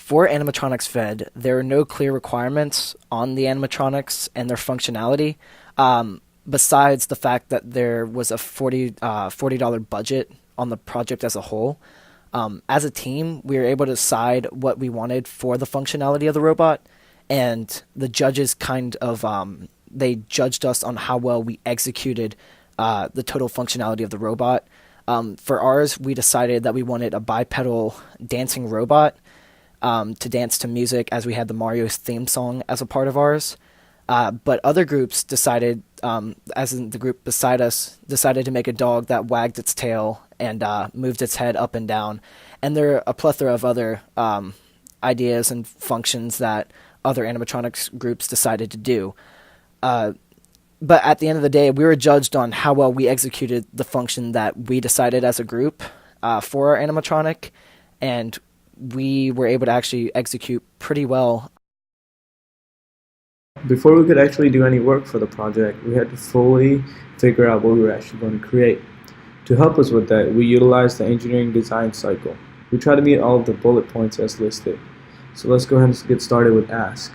For Animatronics F.E.D., there are no clear requirements on the animatronics and their functionality, besides the fact that there was a $40 budget on the project as a whole. As a team, we were able to decide what we wanted for the functionality of the robot, and the judges they judged us on how well we executed the total functionality of the robot. For ours, we decided that we wanted a bipedal dancing robot to dance to music, as we had the Mario theme song as a part of ours. But other groups decided, as in the group beside us, decided to make a dog that wagged its tail and moved its head up and down. And there are a plethora of other ideas and functions that other animatronics groups decided to do. But at the end of the day, we were judged on how well we executed the function that we decided as a group for our animatronic, and we were able to actually execute pretty well. Before we could actually do any work for the project, we had to fully figure out what we were actually going to create. To help us with that, we utilized the engineering design cycle. We tried to meet all of the bullet points as listed. So let's go ahead and get started with Ask.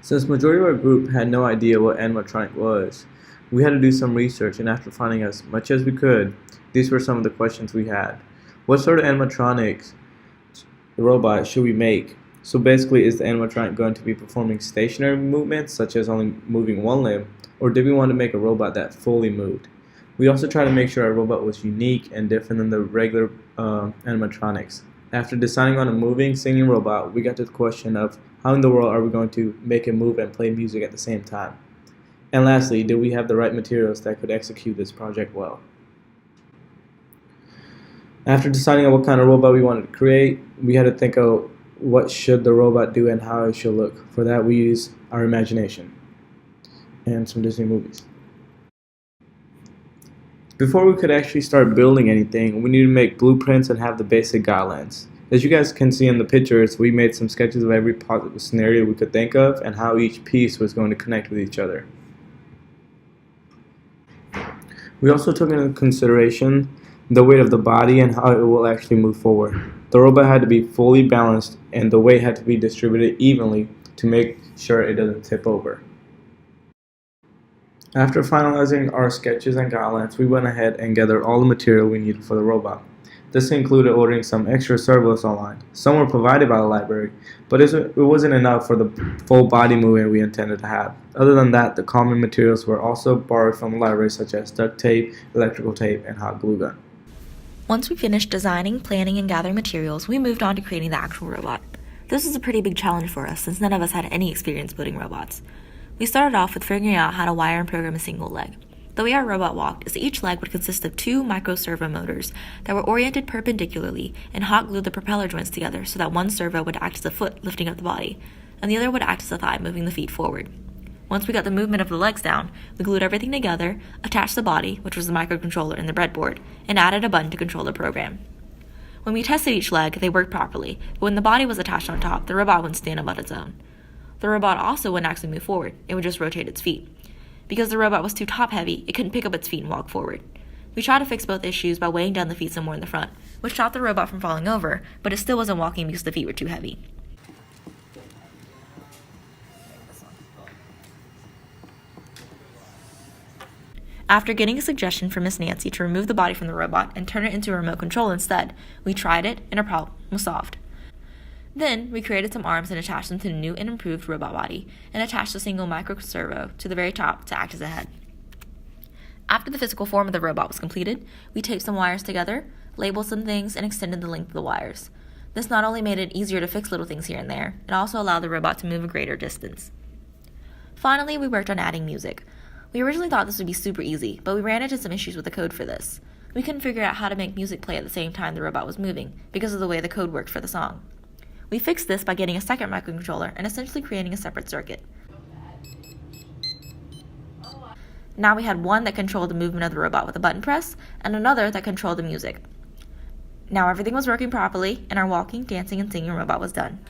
Since majority of our group had no idea what animatronic was, we had to do some research, and after finding as much as we could, these were some of the questions we had. What sort of animatronics robot should we make? So basically, is the animatronic going to be performing stationary movements, such as only moving one limb, or did we want to make a robot that fully moved? We also tried to make sure our robot was unique and different than the regular animatronics. After deciding on a moving, singing robot, we got to the question of how in the world are we going to make it move and play music at the same time? And lastly, did we have the right materials that could execute this project well? After deciding on what kind of robot we wanted to create, we had to think of what should the robot do and how it should look. For that, we used our imagination and some Disney movies. Before we could actually start building anything, we needed to make blueprints and have the basic guidelines. As you guys can see in the pictures, we made some sketches of every possible scenario we could think of and how each piece was going to connect with each other. We also took into consideration the weight of the body and how it will actually move forward. The robot had to be fully balanced and the weight had to be distributed evenly to make sure it doesn't tip over. After finalizing our sketches and guidelines, we went ahead and gathered all the material we needed for the robot. This included ordering some extra servos online. Some were provided by the library, but it wasn't enough for the full body movement we intended to have. Other than that, the common materials were also borrowed from the library, such as duct tape, electrical tape, and hot glue gun. Once we finished designing, planning, and gathering materials, we moved on to creating the actual robot. This was a pretty big challenge for us since none of us had any experience building robots. We started off with figuring out how to wire and program a single leg. The way our robot walked is that each leg would consist of 2 micro servo motors that were oriented perpendicularly and hot glued the propeller joints together so that one servo would act as a foot lifting up the body, and the other would act as a thigh moving the feet forward. Once we got the movement of the legs down, we glued everything together, attached the body, which was the microcontroller and the breadboard, and added a button to control the program. When we tested each leg, they worked properly, but when the body was attached on top, the robot wouldn't stand up on its own. The robot also wouldn't actually move forward, it would just rotate its feet. Because the robot was too top-heavy, it couldn't pick up its feet and walk forward. We tried to fix both issues by weighing down the feet some more in the front, which stopped the robot from falling over, but it still wasn't walking because the feet were too heavy. After getting a suggestion from Miss Nancy to remove the body from the robot and turn it into a remote control instead, we tried it and our problem was solved. Then, we created some arms and attached them to the new and improved robot body, and attached a single micro servo to the very top to act as a head. After the physical form of the robot was completed, we taped some wires together, labeled some things, and extended the length of the wires. This not only made it easier to fix little things here and there, it also allowed the robot to move a greater distance. Finally, we worked on adding music. We originally thought this would be super easy, but we ran into some issues with the code for this. We couldn't figure out how to make music play at the same time the robot was moving, because of the way the code worked for the song. We fixed this by getting a second microcontroller and essentially creating a separate circuit. Now we had one that controlled the movement of the robot with a button press, and another that controlled the music. Now everything was working properly, and our walking, dancing, and singing robot was done.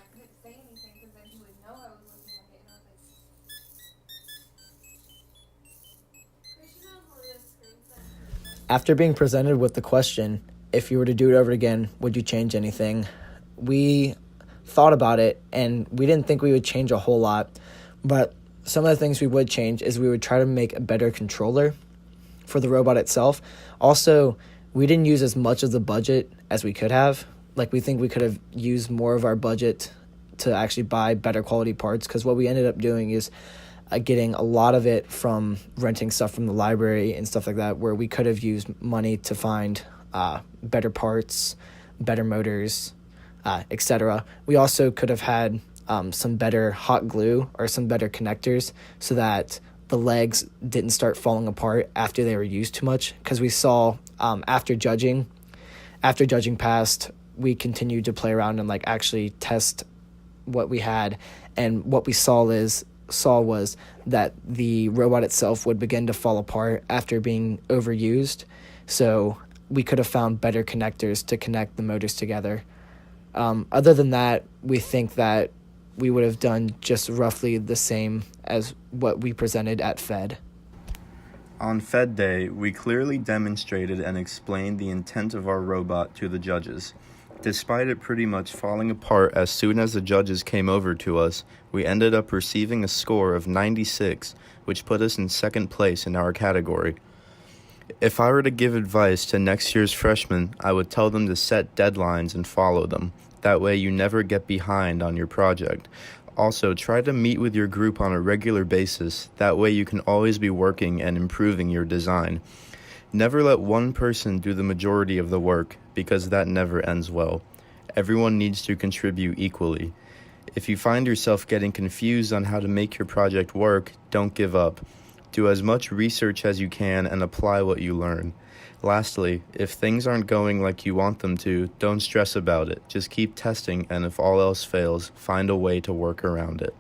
After being presented with the question, if you were to do it over again, would you change anything? We thought about it, and we didn't think we would change a whole lot, but some of the things we would change is we would try to make a better controller for the robot itself. Also, we didn't use as much of the budget as we could have. Like, we think we could have used more of our budget to actually buy better quality parts, because what we ended up doing is getting a lot of it from renting stuff from the library and stuff like that, where we could have used money to find better parts, better motors, etc. We also could have had some better hot glue or some better connectors so that the legs didn't start falling apart after they were used too much, because we saw after judging passed, we continued to play around and like actually test what we had, and what we saw was that the robot itself would begin to fall apart after being overused. So we could have found better connectors to connect the motors together. Other than that, we think that we would have done just roughly the same as what we presented at F.E.D. On F.E.D. Day, we clearly demonstrated and explained the intent of our robot to the judges. Despite it pretty much falling apart as soon as the judges came over to us, we ended up receiving a score of 96, which put us in second place in our category. If I were to give advice to next year's freshmen, I would tell them to set deadlines and follow them. That way you never get behind on your project. Also, try to meet with your group on a regular basis. That way you can always be working and improving your design. Never let one person do the majority of the work, because that never ends well. Everyone needs to contribute equally. If you find yourself getting confused on how to make your project work, don't give up. Do as much research as you can and apply what you learn. Lastly, if things aren't going like you want them to, don't stress about it. Just keep testing, and if all else fails, find a way to work around it.